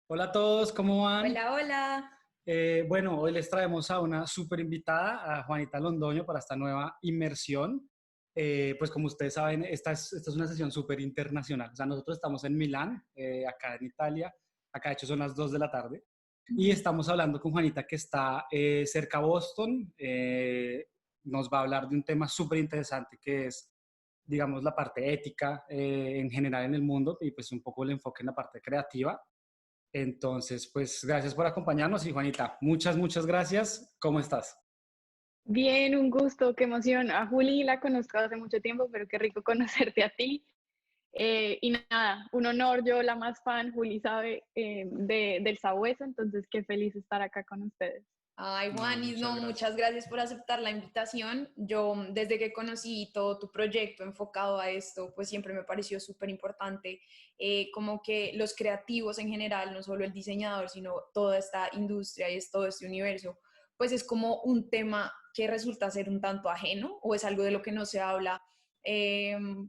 Hola a todos, ¿cómo van? Hola, hola. Bueno, hoy les traemos a una súper invitada, a Juanita Londoño, para esta nueva inmersión. Pues como ustedes saben, esta es una sesión súper internacional. O sea, nosotros estamos en Milán, acá en Italia. Acá de hecho son las 2 de la tarde. Y Ujú. estamos hablando con Juanita que está cerca a Boston. Nos va a hablar de un tema súper interesante que es, digamos, la parte ética en general en el mundo y pues un poco el enfoque en la parte creativa. Entonces, pues gracias por acompañarnos y Juanita, muchas gracias. ¿Cómo estás? Bien, un gusto, qué emoción. A Juli la conozco hace mucho tiempo, pero qué rico conocerte a ti. Y nada, un honor, yo la más fan, Juli sabe, del Sabueso, entonces qué feliz estar acá con ustedes. Ay, No, Juanis, muchas no, gracias. muchas gracias por aceptar la invitación. Yo, desde que conocí todo tu proyecto enfocado a esto, pues siempre me pareció súper importante, como que los creativos en general, no solo el diseñador, sino toda esta industria y es todo este universo, pues es como un tema que resulta ser un tanto ajeno o es algo de lo que no se habla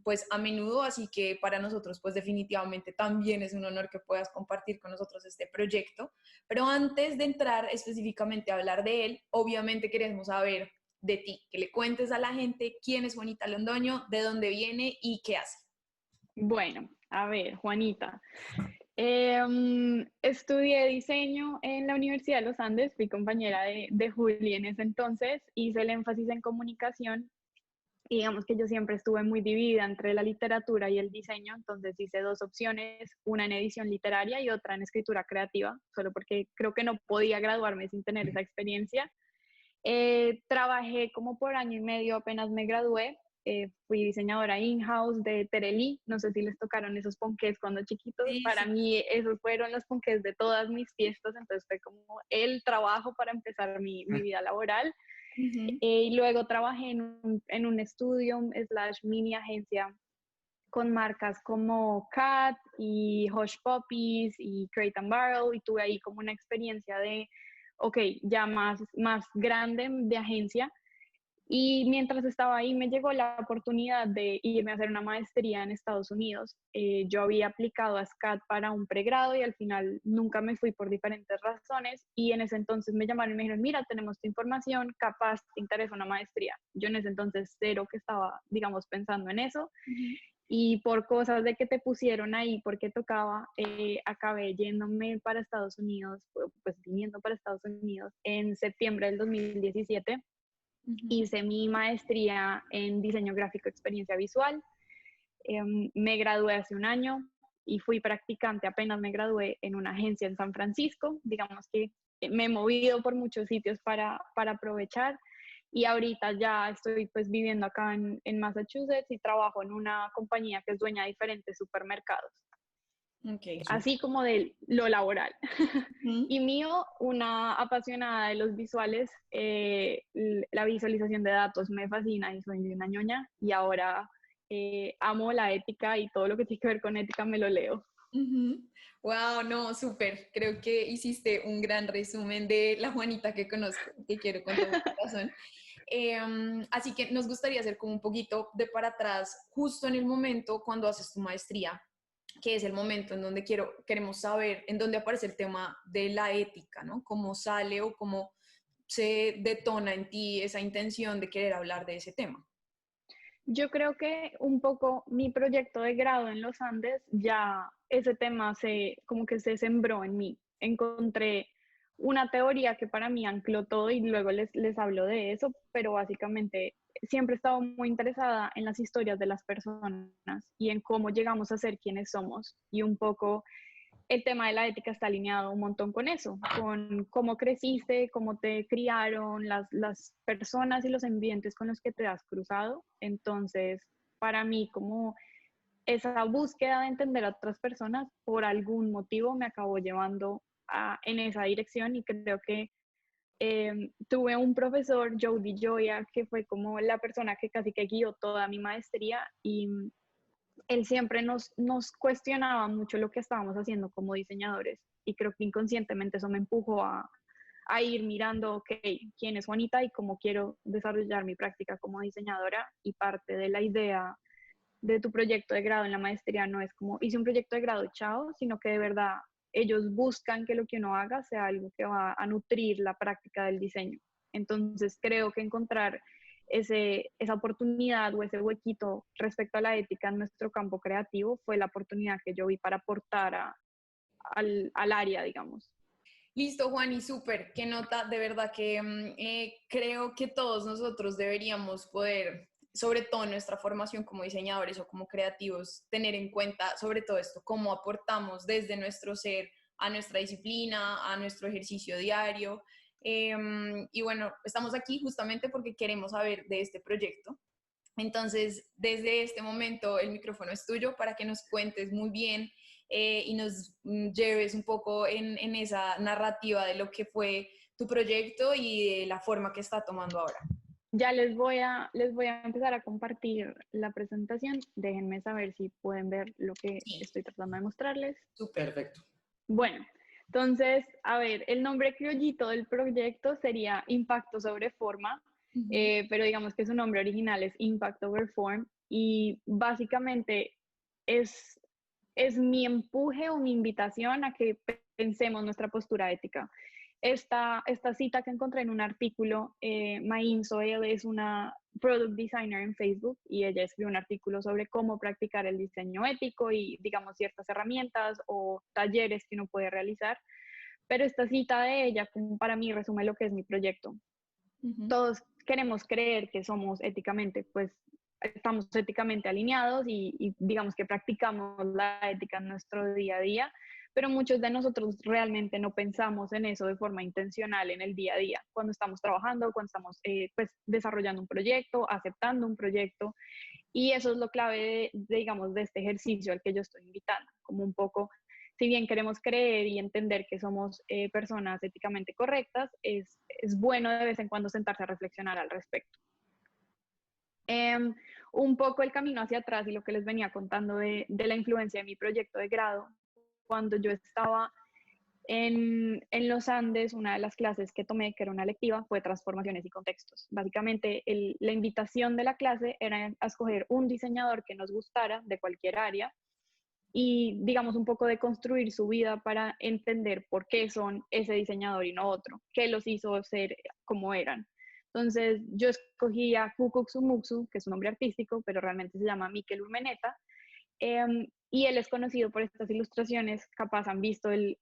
pues a menudo, así que para nosotros pues definitivamente también es un honor que puedas compartir con nosotros este proyecto. Pero antes de entrar específicamente a hablar de él, obviamente queremos saber de ti, que le cuentes a la gente quién es Juanita Londoño, de dónde viene y qué hace. Bueno, a ver, Juanita. Estudié diseño en la Universidad de los Andes, fui compañera de Juli en ese entonces, hice el énfasis en comunicación. Y digamos que yo siempre estuve muy dividida entre la literatura y el diseño, entonces hice dos opciones, una en edición literaria y otra en escritura creativa, solo porque creo que no podía graduarme sin tener esa experiencia. Trabajé como por año y medio apenas me gradué. Fui diseñadora in-house de Terelí, no sé si les tocaron esos ponqués cuando chiquitos, Sí, para sí. mí esos fueron los ponqués de todas mis fiestas, entonces fue como el trabajo para empezar mi vida laboral. Ujú. Y luego trabajé en un estudio slash mini agencia con marcas como Cat y Hush Puppies y Crate and Barrel y tuve ahí como una experiencia de, ok, ya más grande de agencia. Y mientras estaba ahí me llegó la oportunidad de irme a hacer una maestría en Estados Unidos. Yo había aplicado a SCAD para un pregrado y al final nunca me fui por diferentes razones y en ese entonces me llamaron y me dijeron, mira, tenemos tu información, capaz te interesa una maestría. Yo en ese entonces cero que estaba, digamos, pensando en eso Ujú. y por cosas de que te pusieron ahí porque tocaba, acabé yéndome para Estados Unidos, pues viniendo para Estados Unidos en septiembre del 2017. Ujú. Hice mi maestría en diseño gráfico, experiencia visual. Me gradué hace un año y fui practicante, apenas me gradué en una agencia en San Francisco. Digamos que me he movido por muchos sitios para aprovechar y ahorita ya estoy pues viviendo acá en Massachusetts y trabajo en una compañía que es dueña de diferentes supermercados, Ok, súper. así como de lo laboral. Ujú. Y mío, una apasionada de los visuales, la visualización de datos me fascina y soy una ñoña y ahora amo la ética y todo lo que tiene que ver con ética me lo leo. Ujú. Wow, no, súper. Creo que hiciste un gran resumen de la Juanita que conozco, que quiero con todo mi corazón. Así que nos gustaría hacer como un poquito de para atrás, justo en el momento cuando haces tu maestría, que es el momento en donde queremos saber, en dónde aparece el tema de la ética, ¿no? Cómo sale o cómo se detona en ti esa intención de querer hablar de ese tema. Yo creo que un poco mi proyecto de grado en los Andes, ya ese tema como que se sembró en mí. Encontré una teoría que para mí ancló todo y luego les hablo de eso, pero básicamente siempre he estado muy interesada en las historias de las personas y en cómo llegamos a ser quienes somos y un poco el tema de la ética está alineado un montón con eso, con cómo creciste, cómo te criaron, las personas y los ambientes con los que te has cruzado. Entonces, para mí, como esa búsqueda de entender a otras personas, por algún motivo me acabó llevando en esa dirección y creo que tuve un profesor, Jody Joya, que fue como la persona que casi que guió toda mi maestría y él siempre nos cuestionaba mucho lo que estábamos haciendo como diseñadores y creo que inconscientemente eso me empujó a ir mirando, ok, quién es Juanita y cómo quiero desarrollar mi práctica como diseñadora y parte de la idea de tu proyecto de grado en la maestría no es como hice un proyecto de grado, chao, sino que de verdad ellos buscan que lo que uno haga sea algo que va a nutrir la práctica del diseño. Entonces creo que encontrar esa oportunidad o ese huequito respecto a la ética en nuestro campo creativo fue la oportunidad que yo vi para aportar al área, digamos. Listo, Juan, y súper, qué nota, de verdad que creo que todos nosotros deberíamos poder, sobre todo en nuestra formación como diseñadores o como creativos, tener en cuenta sobre todo esto, cómo aportamos desde nuestro ser a nuestra disciplina, a nuestro ejercicio diario. Y bueno, estamos aquí justamente porque queremos saber de este proyecto. Entonces, desde este momento, el micrófono es tuyo para que nos cuentes muy bien y nos lleves un poco en esa narrativa de lo que fue tu proyecto y de la forma que está tomando ahora. Ya les voy a empezar a compartir la presentación. Déjenme saber si pueden ver lo que estoy tratando de mostrarles. Perfecto. Bueno, entonces, a ver, el nombre criollito del proyecto sería Impacto sobre Forma, pero digamos que su nombre original es Impact Over Form, y básicamente es mi empuje o mi invitación a que pensemos nuestra postura ética. Esta cita que encontré en un artículo, Maïn Soel es una product designer en Facebook y ella escribió un artículo sobre cómo practicar el diseño ético y, digamos, ciertas herramientas o talleres que uno puede realizar. Pero esta cita de ella, como para mí, resume lo que es mi proyecto. Todos queremos creer que somos éticamente, pues estamos éticamente alineados y digamos que practicamos la ética en nuestro día a día, pero muchos de nosotros realmente no pensamos en eso de forma intencional en el día a día, cuando estamos trabajando, cuando estamos pues desarrollando un proyecto, aceptando un proyecto, y eso es lo clave digamos, de este ejercicio al que yo estoy invitando, como un poco, si bien queremos creer y entender que somos personas éticamente correctas, es bueno de vez en cuando sentarse a reflexionar al respecto. Un poco el camino hacia atrás y lo que les venía contando de la influencia de mi proyecto de grado. Cuando yo estaba en los Andes, una de las clases que tomé, que era una electiva, fue transformaciones y contextos. Básicamente, la invitación de la clase era a escoger un diseñador que nos gustara de cualquier área y, digamos, un poco de construir su vida para entender por qué son ese diseñador y no otro, qué los hizo ser como eran. Entonces, yo escogí a Kukuxumuksu, que es un nombre artístico, pero realmente se llama Mikel Urmeneta, y él es conocido por estas ilustraciones, capaz han visto el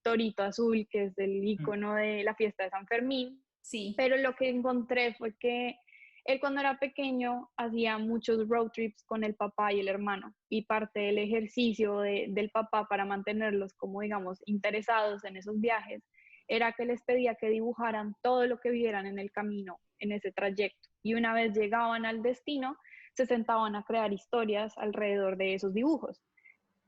torito azul, que es el icono de la fiesta de San Fermín. Sí. Pero lo que encontré fue que él cuando era pequeño hacía muchos road trips con el papá y el hermano, y parte del ejercicio del papá para mantenerlos como, digamos, interesados en esos viajes, era que les pedía que dibujaran todo lo que vieran en el camino, en ese trayecto. Y una vez llegaban al destino, se sentaban a crear historias alrededor de esos dibujos.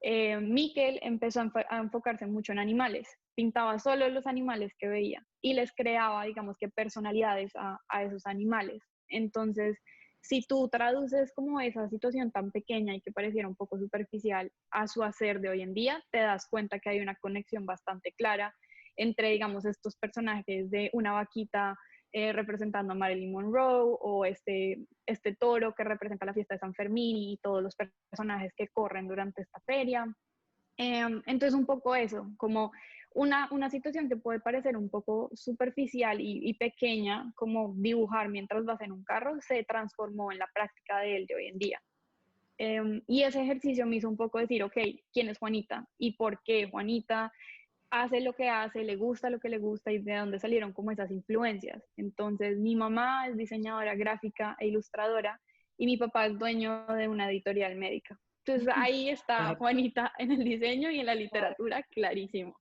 Mikel empezó a enfocarse mucho en animales, pintaba solo los animales que veía y les creaba, digamos que personalidades a esos animales. Entonces, si tú traduces como esa situación tan pequeña y que pareciera un poco superficial a su hacer de hoy en día, te das cuenta que hay una conexión bastante clara entre, digamos, estos personajes de una vaquita representando a Marilyn Monroe, o este toro que representa la fiesta de San Fermín y todos los personajes que corren durante esta feria. Entonces un poco eso, como una situación que puede parecer un poco superficial y pequeña, como dibujar mientras vas en un carro, se transformó en la práctica de él de hoy en día. Y ese ejercicio me hizo un poco decir, ok, ¿quién es Juanita? ¿Y por qué Juanita hace lo que hace, le gusta lo que le gusta y de dónde salieron como esas influencias? Entonces, mi mamá es diseñadora gráfica e ilustradora y mi papá es dueño de una editorial médica. Entonces, ahí está Juanita en el diseño y en la literatura, clarísimo.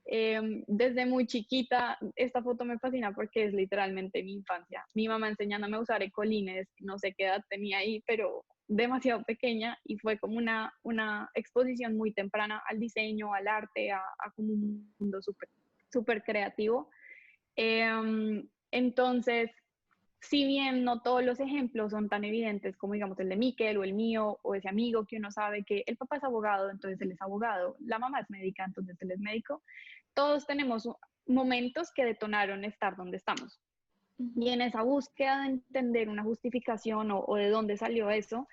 Desde muy chiquita, esta foto me fascina porque es literalmente mi infancia. Mi mamá enseñándome a usar ecolines, no sé qué edad tenía ahí, pero demasiado pequeña, y fue como una exposición muy temprana al diseño, al arte, a como un mundo súper creativo. Entonces, si bien no todos los ejemplos son tan evidentes como, digamos, el de Mikel o el mío o ese amigo que uno sabe que el papá es abogado, entonces él es abogado, la mamá es médica, entonces él es médico, todos tenemos momentos que detonaron estar donde estamos. Y en esa búsqueda de entender una justificación o de dónde salió eso,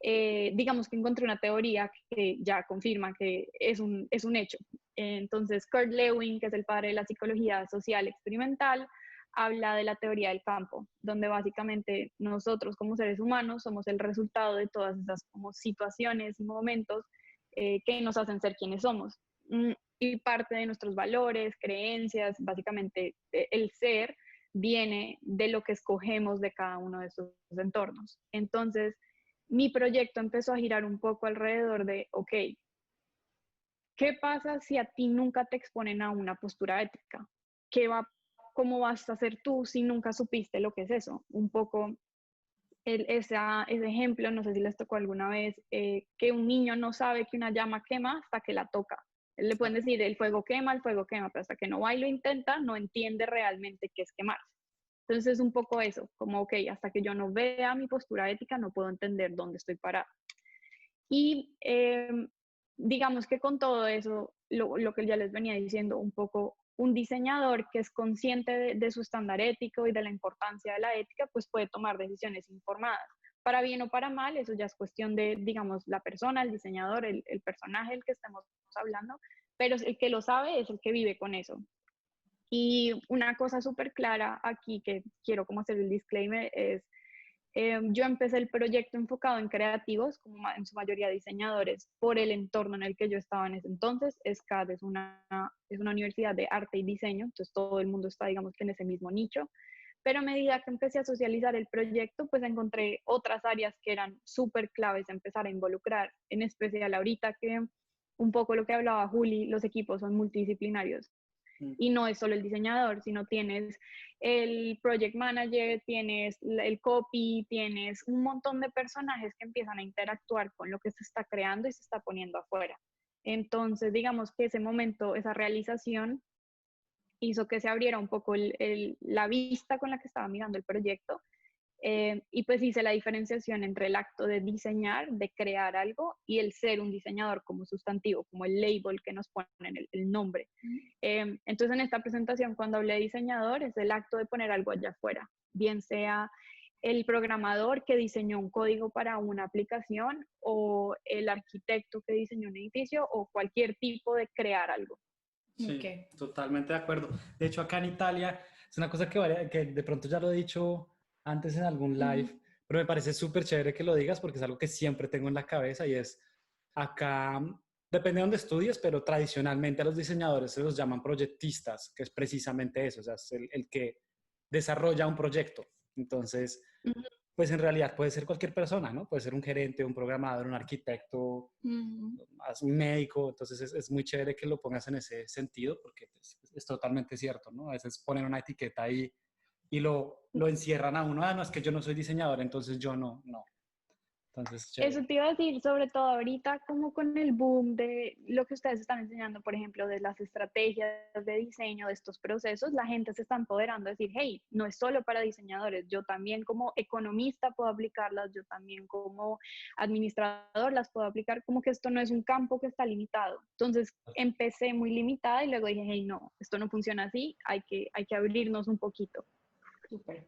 digamos que encontré una teoría que ya confirma que es un hecho. Entonces, Kurt Lewin, que es el padre de la psicología social experimental, habla de la teoría del campo, donde básicamente nosotros como seres humanos somos el resultado de todas esas como situaciones y momentos que nos hacen ser quienes somos. Y parte de nuestros valores, creencias, básicamente el ser, viene de lo que escogemos de cada uno de esos entornos. Entonces, mi proyecto empezó a girar un poco alrededor de, ok, ¿qué pasa si a ti nunca te exponen a una postura ética? ¿Cómo vas a hacer tú si nunca supiste lo que es eso? Un poco ese ejemplo, no sé si les tocó alguna vez, que un niño no sabe que una llama quema hasta que la toca. Le pueden decir, el fuego quema, pero hasta que no va y lo intenta, no entiende realmente qué es quemarse. Entonces es un poco eso, como, ok, hasta que yo no vea mi postura ética, no puedo entender dónde estoy parada. Y digamos que con todo eso, lo que ya les venía diciendo, un poco un diseñador que es consciente de su estándar ético y de la importancia de la ética, pues puede tomar decisiones informadas. Para bien o para mal, eso ya es cuestión de, digamos, la persona, el diseñador, el personaje del que estemos hablando, pero el que lo sabe es el que vive con eso. Y una cosa súper clara aquí que quiero como hacer el disclaimer es, yo empecé el proyecto enfocado en creativos, como en su mayoría diseñadores, por el entorno en el que yo estaba en ese entonces. SCAD es una universidad de arte y diseño, entonces todo el mundo está, digamos, en ese mismo nicho. Pero a medida que empecé a socializar el proyecto, pues encontré otras áreas que eran súper claves a empezar a involucrar, en especial ahorita que un poco lo que hablaba Juli, los equipos son multidisciplinarios. Y no es solo el diseñador, sino tienes el project manager, tienes el copy, tienes un montón de personajes que empiezan a interactuar con lo que se está creando y se está poniendo afuera. Entonces, digamos que ese momento, esa realización, hizo que se abriera un poco la vista con la que estaba mirando el proyecto. Y pues hice la diferenciación entre el acto de diseñar, de crear algo, y el ser un diseñador como sustantivo, como el label que nos ponen, el nombre. Entonces en esta presentación cuando hablé de diseñador es el acto de poner algo allá afuera, bien sea el programador que diseñó un código para una aplicación o el arquitecto que diseñó un edificio o cualquier tipo de crear algo. Sí, Okay. totalmente de acuerdo. De hecho, acá en Italia es una cosa que de pronto ya lo he dicho antes en algún live, pero me parece súper chévere que lo digas porque es algo que siempre tengo en la cabeza y es acá, depende de dónde estudies, pero tradicionalmente a los diseñadores se los llaman proyectistas, que es precisamente eso, o sea, es el que desarrolla un proyecto. Entonces, pues en realidad puede ser cualquier persona, ¿no? Puede ser un gerente, un programador, un arquitecto, un médico. Entonces es muy chévere que lo pongas en ese sentido porque pues, es totalmente cierto, ¿no? A veces ponen una etiqueta ahí y lo encierran a uno. Ah, no, es que yo no soy diseñador, entonces yo no. Entonces, chévere. Eso te iba a decir, sobre todo ahorita, como con el boom de lo que ustedes están enseñando, por ejemplo, de las estrategias de diseño de estos procesos, la gente se está empoderando a decir, hey, no es solo para diseñadores, yo también como economista puedo aplicarlas, yo también como administrador las puedo aplicar, como que esto no es un campo que está limitado. Entonces empecé muy limitada y luego dije, hey, no, esto no funciona así, hay que abrirnos un poquito. Súper.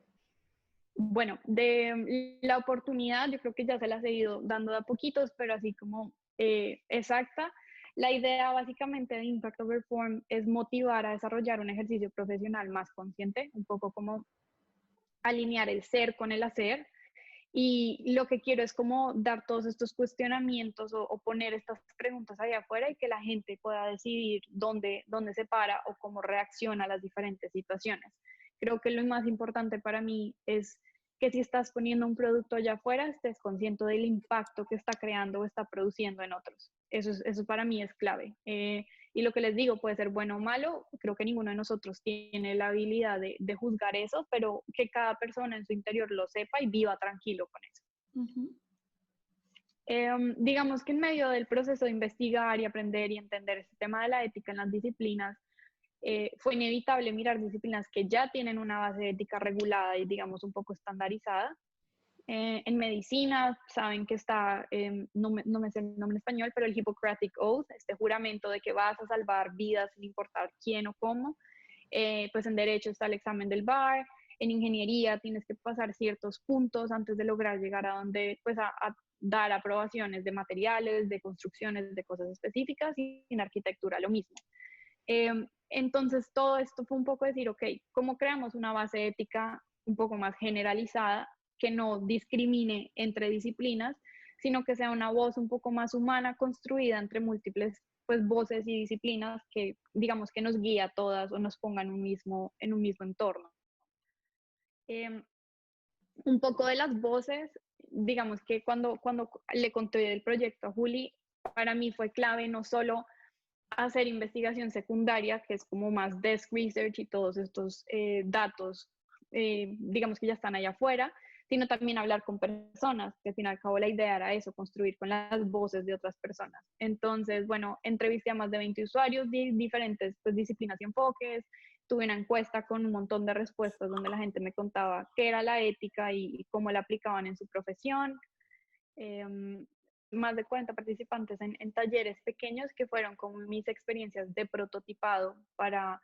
Bueno, de la oportunidad, yo creo que ya se las he ido dando de a poquitos, pero así como exacta. La idea básicamente de Impact Over Form es motivar a desarrollar un ejercicio profesional más consciente, un poco como alinear el ser con el hacer. Y lo que quiero es como dar todos estos cuestionamientos o poner estas preguntas allá afuera y que la gente pueda decidir dónde se para o cómo reacciona a las diferentes situaciones. Creo que lo más importante para mí es que si estás poniendo un producto allá afuera, estés consciente del impacto que está creando o está produciendo en otros. Eso para mí es clave. Y lo que les digo puede ser bueno o malo, creo que ninguno de nosotros tiene la habilidad de juzgar eso, pero que cada persona en su interior lo sepa y viva tranquilo con eso. Digamos que en medio del proceso de investigar y aprender y entender este tema de la ética en las disciplinas, fue inevitable mirar disciplinas que ya tienen una base ética regulada y digamos un poco estandarizada. En medicina saben que está, no me sé el nombre en español, pero el Hippocratic Oath, este juramento de que vas a salvar vidas sin importar quién o cómo. Pues en derecho está el examen del bar, en ingeniería tienes que pasar ciertos puntos antes de lograr llegar a donde, pues a dar aprobaciones de materiales, de construcciones, de cosas específicas, y en arquitectura lo mismo. Entonces, todo esto fue un poco decir, ok, ¿cómo creamos una base ética un poco más generalizada que no discrimine entre disciplinas, sino que sea una voz un poco más humana, construida entre múltiples pues, voces y disciplinas que, digamos, que nos guía a todas o nos ponga en un mismo entorno? Un poco de las voces, digamos que cuando le conté el proyecto a Juli, para mí fue clave no solo hacer investigación secundaria, que es como más desk research y todos estos datos, digamos que ya están allá afuera, sino también hablar con personas, que al fin y al cabo la idea era eso, construir con las voces de otras personas. Entonces, bueno, entrevisté a más de 20 usuarios de diferentes pues, disciplinas y enfoques, tuve una encuesta con un montón de respuestas donde la gente me contaba qué era la ética y cómo la aplicaban en su profesión. Más de 40 participantes en talleres pequeños que fueron como mis experiencias de prototipado para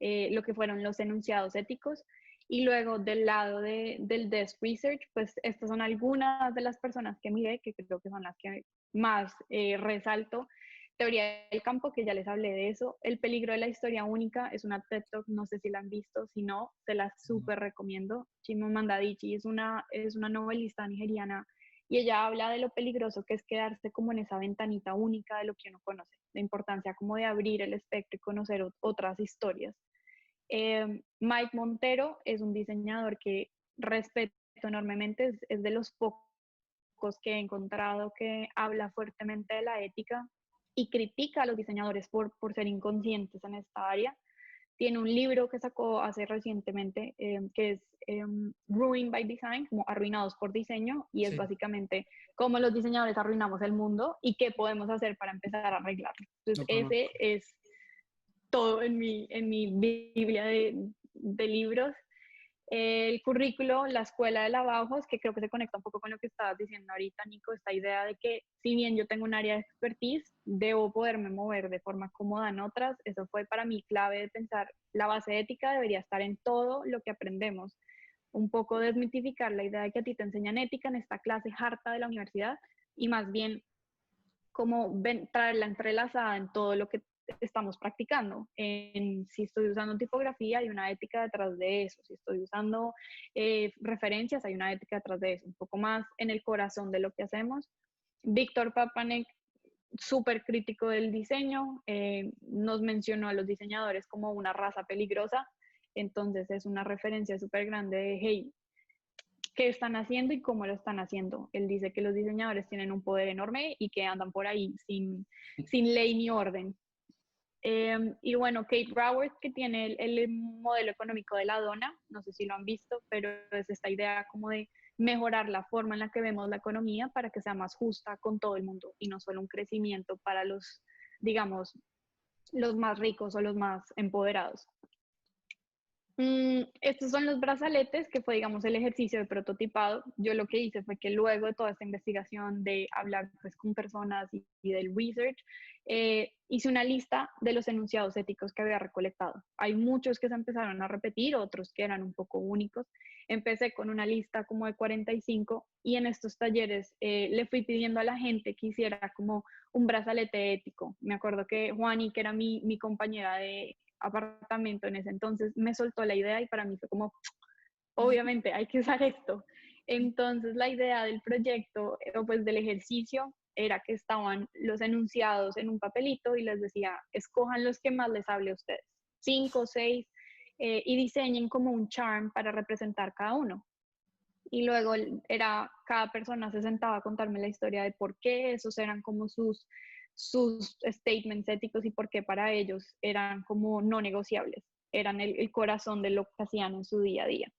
lo que fueron los enunciados éticos. Y luego del lado del desk research, pues estas son algunas de las personas que miré, que creo que son las que más resalto. Teoría del campo, que ya les hablé de eso. El peligro de la historia única es una TED Talk, no sé si la han visto, si no, se la súper recomiendo. Chimamanda Adichie es una novelista nigeriana y ella habla de lo peligroso que es quedarse como en esa ventanita única de lo que uno conoce, la importancia como de abrir el espectro y conocer otras historias. Mike Montero es un diseñador que respeto enormemente, es de los pocos que he encontrado que habla fuertemente de la ética y critica a los diseñadores por ser inconscientes en esta área. Tiene un libro que sacó hace recientemente que es Ruined by Design, como arruinados por diseño, y es básicamente cómo los diseñadores arruinamos el mundo y qué podemos hacer para empezar a arreglarlo. Entonces, ese es todo en mi biblia de libros. El currículo, la escuela de lavabos, que creo que se conecta un poco con lo que estabas diciendo ahorita, Nico, esta idea de que si bien yo tengo un área de expertise, debo poderme mover de forma cómoda en otras. Eso fue para mí clave de pensar, la base ética debería estar en todo lo que aprendemos. Un poco desmitificar la idea de que a ti te enseñan ética en esta clase harta de la universidad y más bien como traerla entrelazada en todo lo que estamos practicando. Si estoy usando tipografía, hay una ética detrás de eso. Si estoy usando referencias, hay una ética detrás de eso. Un poco más en el corazón de lo que hacemos. Víctor Papanek, súper crítico del diseño, nos mencionó a los diseñadores como una raza peligrosa. Entonces es una referencia súper grande de, hey, qué están haciendo y cómo lo están haciendo. Él dice que los diseñadores tienen un poder enorme y que andan por ahí sin ley ni orden. Y bueno, Kate Raworth, que tiene el modelo económico de la dona, no sé si lo han visto, pero es esta idea como de mejorar la forma en la que vemos la economía para que sea más justa con todo el mundo y no solo un crecimiento para los, digamos, los más ricos o los más empoderados. Estos son los brazaletes, que fue, digamos, el ejercicio de prototipado. Yo lo que hice fue que luego de toda esta investigación, de hablar pues, con personas y del research, hice una lista de los enunciados éticos que había recolectado. Hay muchos que se empezaron a repetir, otros que eran un poco únicos. Empecé con una lista como de 45 y en estos talleres le fui pidiendo a la gente que hiciera como un brazalete ético. Me acuerdo que Juani, que era mi compañera de apartamento en ese entonces, me soltó la idea y para mí fue como, obviamente hay que usar esto. Entonces la idea del proyecto, o pues del ejercicio, era que estaban los enunciados en un papelito y les decía, escojan los que más les hable a ustedes, 5 o 6, y diseñen como un charm para representar cada uno. Y luego cada persona se sentaba a contarme la historia de por qué esos eran como sus statements éticos y por qué para ellos eran como no negociables, eran el corazón de lo que hacían en su día a día.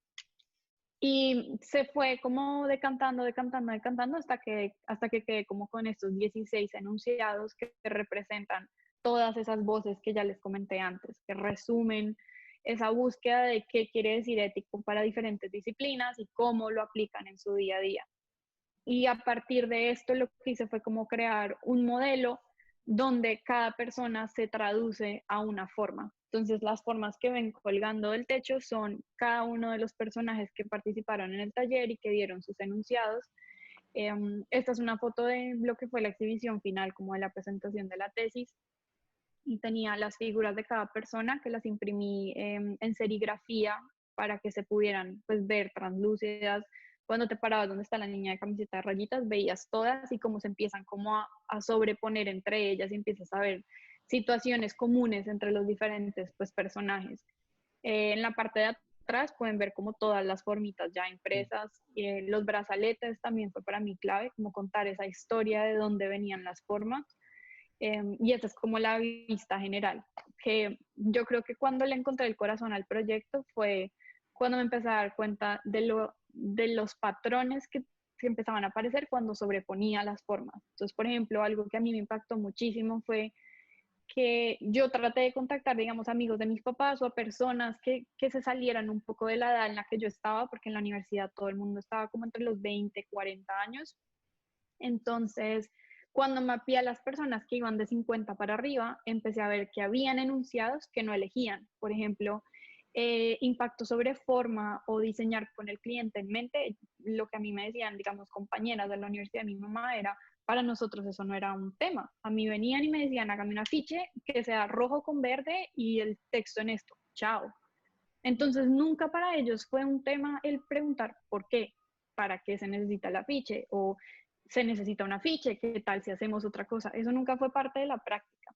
Y se fue como decantando hasta que quedé como con estos 16 enunciados que representan todas esas voces que ya les comenté antes, que resumen esa búsqueda de qué quiere decir ético para diferentes disciplinas y cómo lo aplican en su día a día. Y a partir de esto lo que hice fue como crear un modelo donde cada persona se traduce a una forma. Entonces las formas que ven colgando del techo son cada uno de los personajes que participaron en el taller y que dieron sus enunciados. Esta es una foto de lo que fue la exhibición final, como de la presentación de la tesis, y tenía las figuras de cada persona que las imprimí en serigrafía para que se pudieran pues ver translúcidas. Cuando te parabas donde está la niña de camiseta de rayitas, veías todas y cómo se empiezan como a sobreponer entre ellas y empiezas a ver situaciones comunes entre los diferentes pues personajes. En la parte de atrás pueden ver como todas las formitas ya impresas. Los brazaletes también fue para mí clave, como contar esa historia de dónde venían las formas. Y esta es como la vista general, que yo creo que cuando le encontré el corazón al proyecto fue cuando me empecé a dar cuenta de los patrones que empezaban a aparecer cuando sobreponía las formas. Entonces, por ejemplo, algo que a mí me impactó muchísimo fue que yo traté de contactar, digamos, amigos de mis papás o a personas que se salieran un poco de la edad en la que yo estaba, porque en la universidad todo el mundo estaba como entre los 20, 40 años. Entonces, cuando mapeé a las personas que iban de 50 para arriba, empecé a ver que habían enunciados que no elegían. Por ejemplo, impacto sobre forma o diseñar con el cliente en mente. Lo que a mí me decían, digamos, compañeras de la universidad de mi mamá era, para nosotros eso no era un tema. A mí venían y me decían, hágame un afiche que sea rojo con verde y el texto en esto. Chao. Entonces, nunca para ellos fue un tema el preguntar por qué, para qué se necesita el afiche o se necesita un afiche, qué tal si hacemos otra cosa. Eso nunca fue parte de la práctica.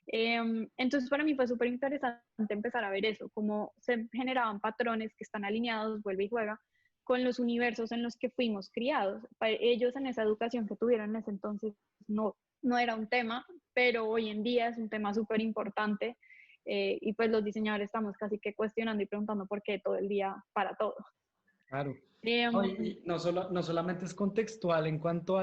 Entonces, para mí fue súper interesante empezar a ver eso, cómo se generaban patrones que están alineados, vuelve y juega, con los universos en los que fuimos criados. Para ellos, en esa educación que tuvieron en ese entonces, no era un tema, pero hoy en día es un tema súper importante. Y pues los diseñadores estamos casi que cuestionando y preguntando por qué todo el día para todo. Claro. Eh, No, y no solamente es contextual en cuanto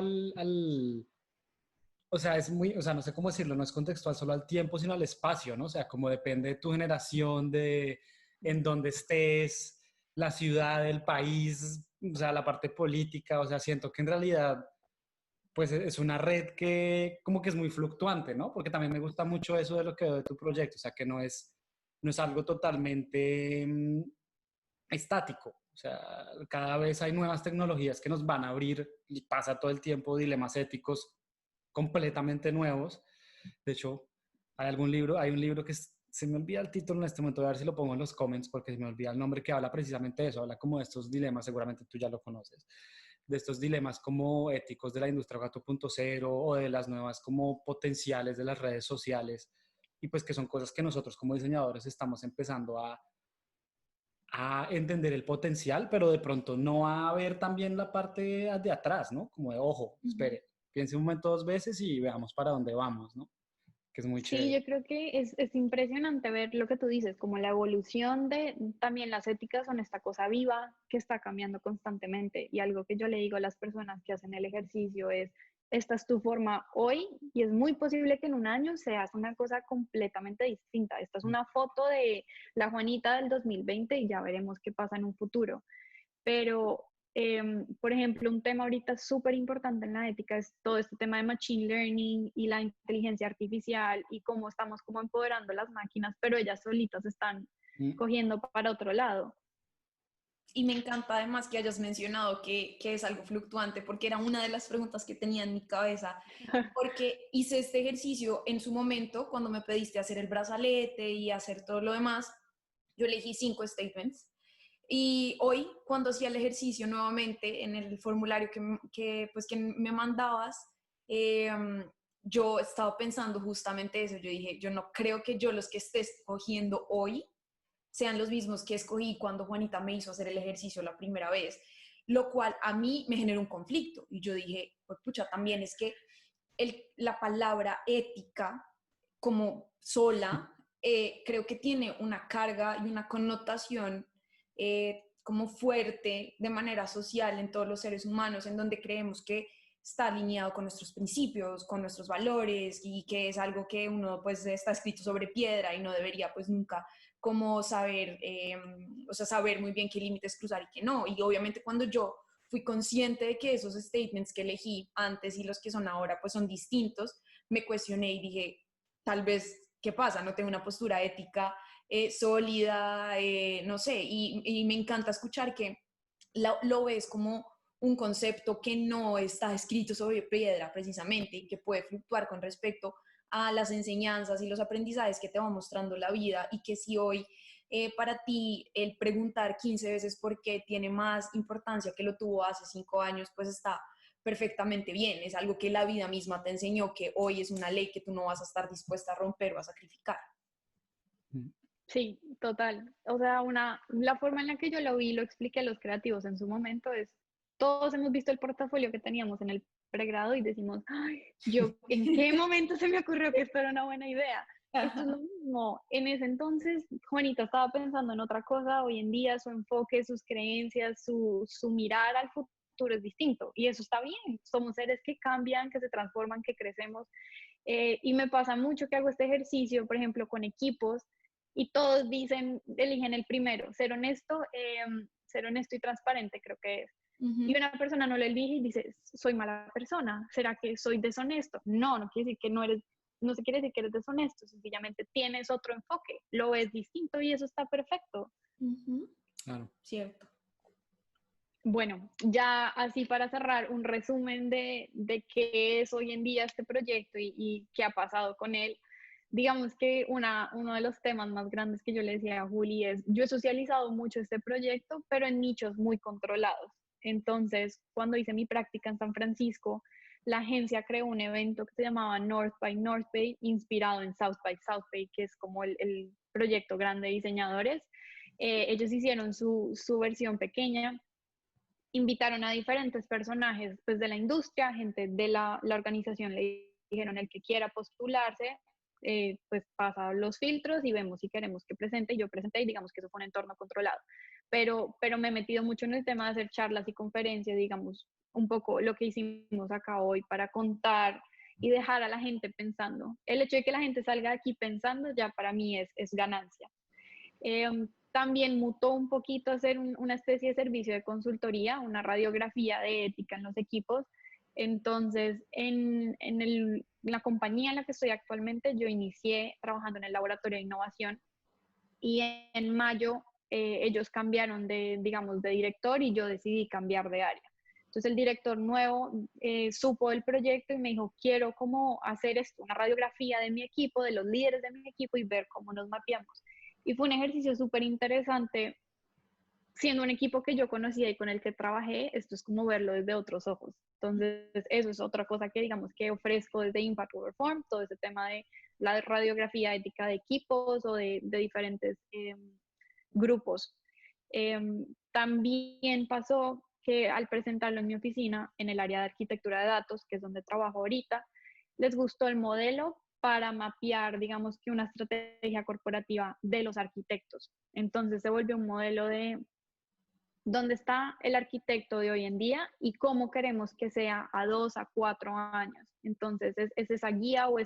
o sea, es muy, o sea, no sé cómo decirlo, no es contextual solo al tiempo, sino al espacio, ¿no? O sea, como depende de tu generación, de en dónde estés, la ciudad, el país, o sea, la parte política, o sea, siento que en realidad, pues es una red que como que es muy fluctuante, ¿no? Porque también me gusta mucho eso de lo que veo de tu proyecto, o sea, que no es algo totalmente estático. O sea, cada vez hay nuevas tecnologías que nos van a abrir y pasa todo el tiempo dilemas éticos completamente nuevos. De hecho, hay un libro que se me olvida el título en este momento, a ver si lo pongo en los comments porque se me olvida el nombre, que habla precisamente de eso, habla como de estos dilemas, seguramente tú ya lo conoces, de estos dilemas como éticos de la industria 4.0 o de las nuevas como potenciales de las redes sociales, y pues que son cosas que nosotros como diseñadores estamos empezando a entender el potencial, pero de pronto no a ver también la parte de atrás, ¿no? Como de, ojo, espere, piense un momento dos veces y veamos para dónde vamos, ¿no? Que es muy Sí, chévere. yo creo que es impresionante ver lo que tú dices, como la evolución de también las éticas son esta cosa viva que está cambiando constantemente. Y algo que yo le digo a las personas que hacen el ejercicio es, esta es tu forma hoy y es muy posible que en un año seas una cosa completamente distinta. Esta es una foto de la Juanita del 2020 y ya veremos qué pasa en un futuro. Pero, por ejemplo, un tema ahorita súper importante en la ética es todo este tema de machine learning y la inteligencia artificial y cómo estamos como empoderando las máquinas, pero ellas solitas están Mm. cogiendo para otro lado. Y me encanta además que hayas mencionado que es algo fluctuante, porque era una de las preguntas que tenía en mi cabeza, porque hice este ejercicio en su momento, cuando me pediste hacer el brazalete y hacer todo lo demás, yo elegí 5 statements. Y hoy, cuando hacía el ejercicio nuevamente en el formulario pues, que me mandabas, eh, yo estaba pensando justamente eso. Yo dije, yo no creo que yo los que esté escogiendo hoy sean los mismos que escogí cuando Juanita me hizo hacer el ejercicio la primera vez, lo cual a mí me generó un conflicto. Y yo dije, pues pucha, también es que la palabra ética como sola, creo que tiene una carga y una connotación como fuerte de manera social en todos los seres humanos, en donde creemos que está alineado con nuestros principios, con nuestros valores y que es algo que uno pues está escrito sobre piedra y no debería pues nunca como saber, o sea, saber muy bien qué límites cruzar y qué no. Y obviamente cuando yo fui consciente de que esos statements que elegí antes y los que son ahora pues son distintos, me cuestioné y dije, tal vez, ¿qué pasa? No tengo una postura ética sólida, no sé, y me encanta escuchar que lo ves como un concepto que no está escrito sobre piedra precisamente y que puede fluctuar con respecto a las enseñanzas y los aprendizajes que te va mostrando la vida, y que si hoy para ti el preguntar 15 veces por qué tiene más importancia que lo tuvo hace 5 años, pues está perfectamente bien. Es algo que la vida misma te enseñó, que hoy es una ley que tú no vas a estar dispuesta a romper o a sacrificar. Sí, total. O sea, la forma en la que yo lo vi y lo expliqué a los creativos en su momento es, todos hemos visto el portafolio que teníamos en el pregrado y decimos, ay, yo, ¿en qué momento se me ocurrió que esto era una buena idea? Esto es lo mismo. En ese entonces, Juanita estaba pensando en otra cosa. Hoy en día su enfoque, sus creencias, su mirar al futuro es distinto. Y eso está bien. Somos seres que cambian, que se transforman, que crecemos. Y me pasa mucho que hago este ejercicio, por ejemplo, con equipos, y todos dicen, eligen el primero, ser honesto y transparente, creo que es. Y una persona no lo elige y dice, soy mala persona, ¿será que soy deshonesto? No, no quiere decir que no eres, no se quiere decir que eres deshonesto, sencillamente tienes otro enfoque, lo ves distinto y eso está perfecto. Claro. Cierto. Bueno, ya así para cerrar, un resumen de qué es hoy en día este proyecto y qué ha pasado con él. Digamos que uno de los temas más grandes que yo le decía a Juli es, yo he socializado mucho este proyecto, pero en nichos muy controlados. Entonces, cuando hice mi práctica en San Francisco, la agencia creó un evento que se llamaba North by North Bay, inspirado en South by South Bay, que es como el proyecto grande de diseñadores. Ellos hicieron su versión pequeña, invitaron a diferentes personajes pues, de la industria, gente de la organización, le dijeron el que quiera postularse, pues pasa los filtros y vemos si queremos que presente. Yo presenté y digamos que eso fue un entorno controlado. Pero me he metido mucho en el tema de hacer charlas y conferencias, digamos, un poco lo que hicimos acá hoy para contar y dejar a la gente pensando. El hecho de que la gente salga de aquí pensando ya para mí es ganancia. También mutó un poquito a ser una especie de servicio de consultoría, una radiografía de ética en los equipos. Entonces, en la compañía en la que estoy actualmente, yo inicié trabajando en el laboratorio de innovación y en mayo ellos cambiaron digamos, de director y yo decidí cambiar de área. Entonces el director nuevo supo el proyecto y me dijo, quiero como hacer esto, una radiografía de mi equipo, de los líderes de mi equipo y ver cómo nos mapeamos. Y fue un ejercicio súper interesante, siendo un equipo que yo conocía y con el que trabajé, esto es como verlo desde otros ojos. Entonces, eso es otra cosa que digamos que ofrezco desde Impact Over Form, todo ese tema de la radiografía ética de equipos o de diferentes grupos. También pasó que al presentarlo en mi oficina, en el área de arquitectura de datos, que es donde trabajo ahorita, les gustó el modelo para mapear, digamos que una estrategia corporativa de los arquitectos. Entonces se volvió un modelo de dónde está el arquitecto de hoy en día y cómo queremos que sea a 2 a 4 años. Entonces es esa guía o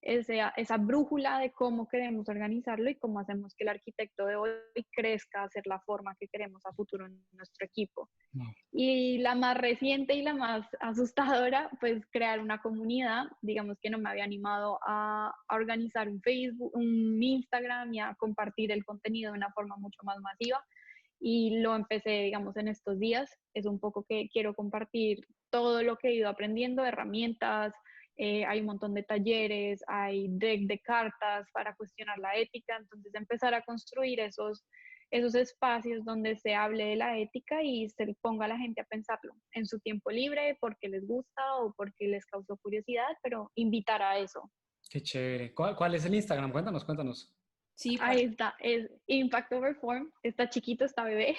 esa brújula de cómo queremos organizarlo y cómo hacemos que el arquitecto de hoy crezca a ser la forma que queremos a futuro en nuestro equipo. No. Y la más reciente y la más asustadora, pues crear una comunidad. Digamos que no me había animado a organizar un Facebook, un Instagram y a compartir el contenido de una forma mucho más masiva. Y lo empecé, digamos, en estos días. Es un poco que quiero compartir todo lo que he ido aprendiendo, herramientas, hay un montón de talleres, hay deck de cartas para cuestionar la ética. Entonces empezar a construir esos espacios donde se hable de la ética y se ponga a la gente a pensarlo en su tiempo libre, porque les gusta o porque les causó curiosidad, pero invitar a eso. Qué chévere. ¿Cuál es el Instagram? Cuéntanos. Sí, ahí está, es Impact Over Form, está chiquito, está bebé,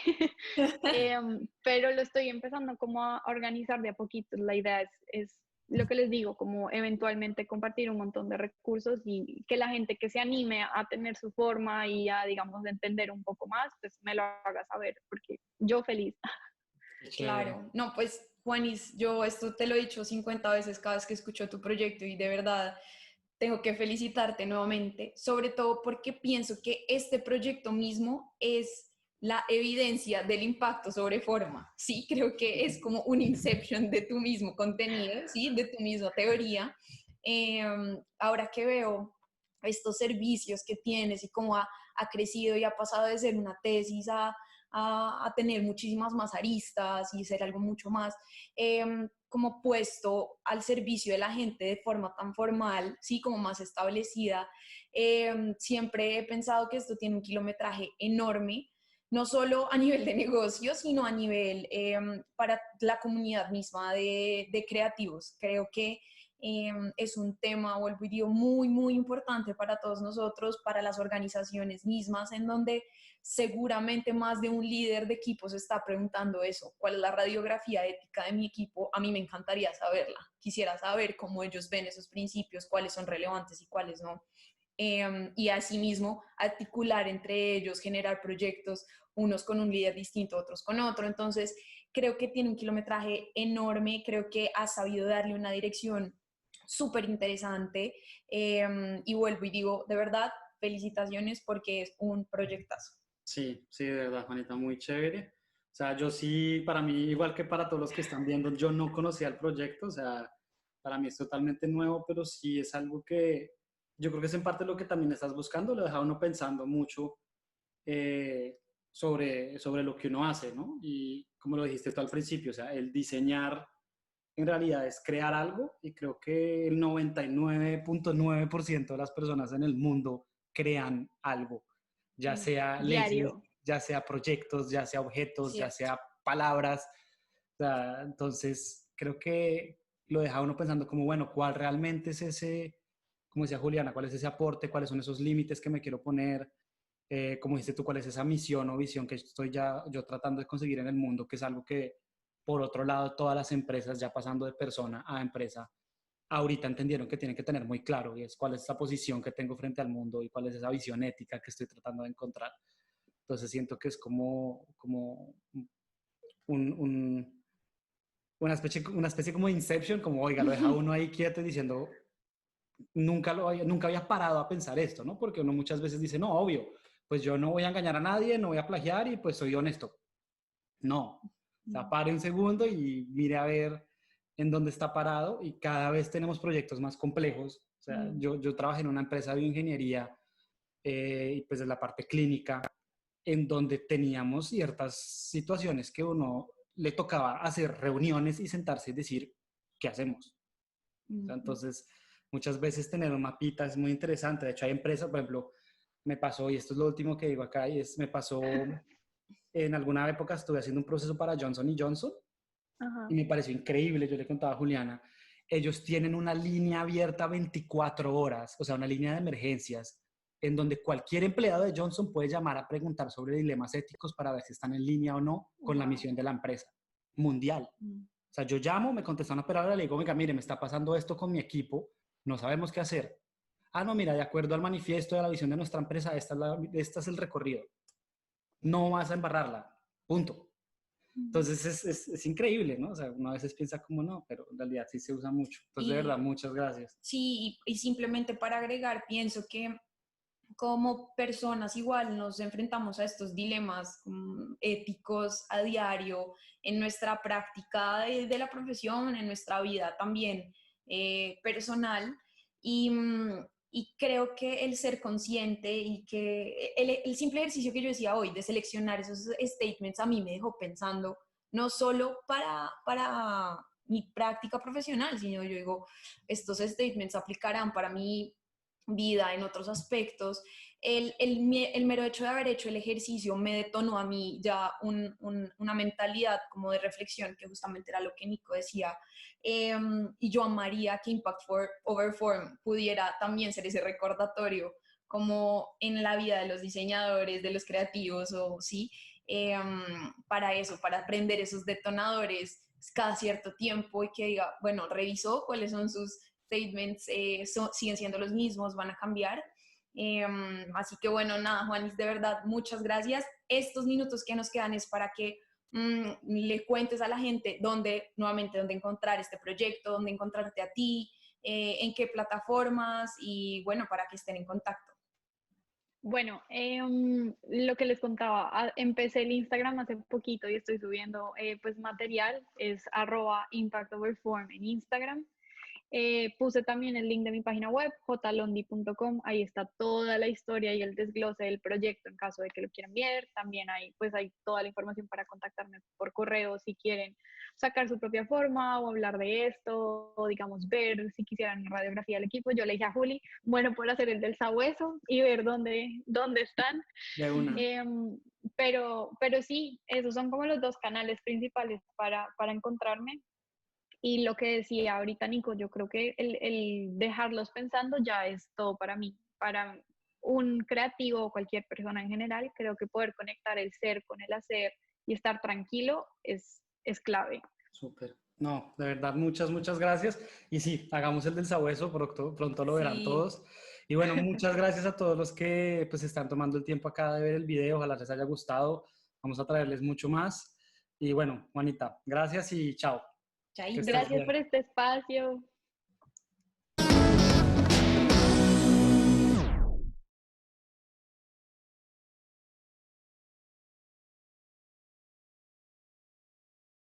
pero lo estoy empezando como a organizar de a poquito. La idea es lo que les digo, como eventualmente compartir un montón de recursos y que la gente que se anime a tener su forma y a, digamos, entender un poco más, pues me lo haga saber, porque yo feliz. Claro, no, pues Juanis, yo esto te lo he dicho 50 veces cada vez que escucho tu proyecto y de verdad tengo que felicitarte nuevamente, sobre todo porque pienso que este proyecto mismo es la evidencia del impacto sobre forma, ¿sí? Creo que es como un inception de tu mismo contenido, ¿sí? De tu misma teoría. Ahora que veo estos servicios que tienes y cómo ha crecido y ha pasado de ser una tesis a a tener muchísimas más aristas y ser algo mucho más como puesto al servicio de la gente de forma tan formal, sí, como más establecida. Siempre he pensado que esto tiene un kilometraje enorme, no solo a nivel de negocio, sino a nivel para la comunidad misma de creativos. Creo que es un tema, vuelvo y digo, muy, muy importante para todos nosotros, para las organizaciones mismas, en donde seguramente más de un líder de equipo se está preguntando eso, ¿cuál es la radiografía ética de mi equipo? A mí me encantaría saberla, quisiera saber cómo ellos ven esos principios, cuáles son relevantes y cuáles no. Y asimismo articular entre ellos, generar proyectos, unos con un líder distinto, otros con otro. Entonces, creo que tiene un kilometraje enorme, creo que ha sabido darle una dirección súper interesante y vuelvo y digo, de verdad, felicitaciones porque es un proyectazo. Sí, sí, de verdad, Juanita, muy chévere. O sea, yo sí, para mí, igual que para todos los que están viendo, yo no conocía el proyecto, o sea, para mí es totalmente nuevo, pero sí es algo que yo creo que es en parte lo que también estás buscando, lo deja uno pensando mucho sobre lo que uno hace, ¿no? Y como lo dijiste tú al principio, o sea, el diseñar en realidad es crear algo y creo que el 99.9% de las personas en el mundo crean algo, ya sea leyes, Diario. ya sea proyectos, ya sea objetos, ya Cierto. sea palabras. O sea, entonces, creo que lo deja uno pensando como, bueno, ¿cuál realmente es ese, como decía Juliana, cuál es ese aporte, cuáles son esos límites que me quiero poner? Como dijiste tú, cuál es esa misión o visión que estoy ya yo tratando de conseguir en el mundo, que es algo que, por otro lado, todas las empresas, ya pasando de persona a empresa, ahorita entendieron que tienen que tener muy claro, y es cuál es esa posición que tengo frente al mundo y cuál es esa visión ética que estoy tratando de encontrar. Entonces siento que es como un, un, una especie como de Inception, como, oiga, lo deja uno ahí quieto y diciendo, nunca había parado a pensar esto, ¿no? Porque uno muchas veces dice, no, obvio, pues yo no voy a engañar a nadie, no voy a plagiar y pues soy honesto. No, o sea, pare un segundo y mire a ver en dónde está parado y cada vez tenemos proyectos más complejos. O sea, yo trabajé en una empresa de bioingeniería y pues en la parte clínica, en donde teníamos ciertas situaciones que uno le tocaba hacer reuniones y sentarse y decir, ¿qué hacemos? O sea, entonces, muchas veces tener un mapita es muy interesante. De hecho, hay empresas, por ejemplo, me pasó, y esto es lo último que digo acá, y es, me pasó, en alguna época estuve haciendo un proceso para Johnson Johnson y Ajá. me pareció increíble. Yo le contaba a Juliana, ellos tienen una línea abierta 24 horas, o sea, una línea de emergencias, en donde cualquier empleado de Johnson puede llamar a preguntar sobre dilemas éticos para ver si están en línea o no con la Wow. misión de la empresa mundial. O sea, yo llamo, me contesta una operadora, le digo, venga, mire, me está pasando esto con mi equipo, no sabemos qué hacer. Ah, no, mira, de acuerdo al manifiesto de la visión de nuestra empresa, esta es el recorrido. No vas a embarrarla, punto. Entonces es increíble, ¿no? O sea, uno a veces piensa como no, pero en realidad sí se usa mucho. Entonces, de verdad, Y muchas gracias. sí, y simplemente para agregar, pienso que como personas igual nos enfrentamos a estos dilemas éticos a diario en nuestra práctica de la profesión, en nuestra vida también personal. Y, y creo que el ser consciente y que el simple ejercicio que yo decía hoy de seleccionar esos statements a mí me dejó pensando, no solo para mi práctica profesional, sino yo digo, estos statements aplicarán para mi vida en otros aspectos. El mero hecho de haber hecho el ejercicio me detonó a mí ya una mentalidad como de reflexión, que justamente era lo que Nico decía. Y yo amaría que Impact Over Form pudiera también ser ese recordatorio como en la vida de los diseñadores, de los creativos, o sí, para eso, para aprender esos detonadores cada cierto tiempo y que diga, bueno, revisó cuáles son sus statements, siguen siendo los mismos, van a cambiar. Así que bueno, nada, Juanis, de verdad, muchas gracias. Estos minutos que nos quedan es para que le cuentes a la gente dónde, nuevamente, dónde encontrar este proyecto, dónde encontrarte a ti, en qué plataformas y bueno, para que estén en contacto. Bueno, lo que les contaba, empecé el Instagram hace poquito y estoy subiendo pues material, es @impactoverform en Instagram. Puse también el link de mi página web, jlondi.com, ahí está toda la historia y el desglose del proyecto en caso de que lo quieran ver. También hay toda la información para contactarme por correo si quieren sacar su propia forma o hablar de esto, o digamos ver si quisieran una radiografía del equipo. Yo le dije a Juli, bueno, por hacer el del sabueso y ver dónde están. De una. Pero sí, esos son como los dos canales principales para encontrarme. Y lo que decía ahorita Nico, yo creo que el dejarlos pensando ya es todo para mí. Para un creativo o cualquier persona en general, creo que poder conectar el ser con el hacer y estar tranquilo es clave. Súper. No, de verdad, muchas, muchas gracias. Y sí, hagamos el del sabueso, pronto lo verán Sí. todos. Y bueno, muchas gracias a todos los que pues están tomando el tiempo acá de ver el video. Ojalá les haya gustado. Vamos a traerles mucho más. Y bueno, Juanita, gracias y chao. Que Chaito. estés Gracias bien. por este espacio.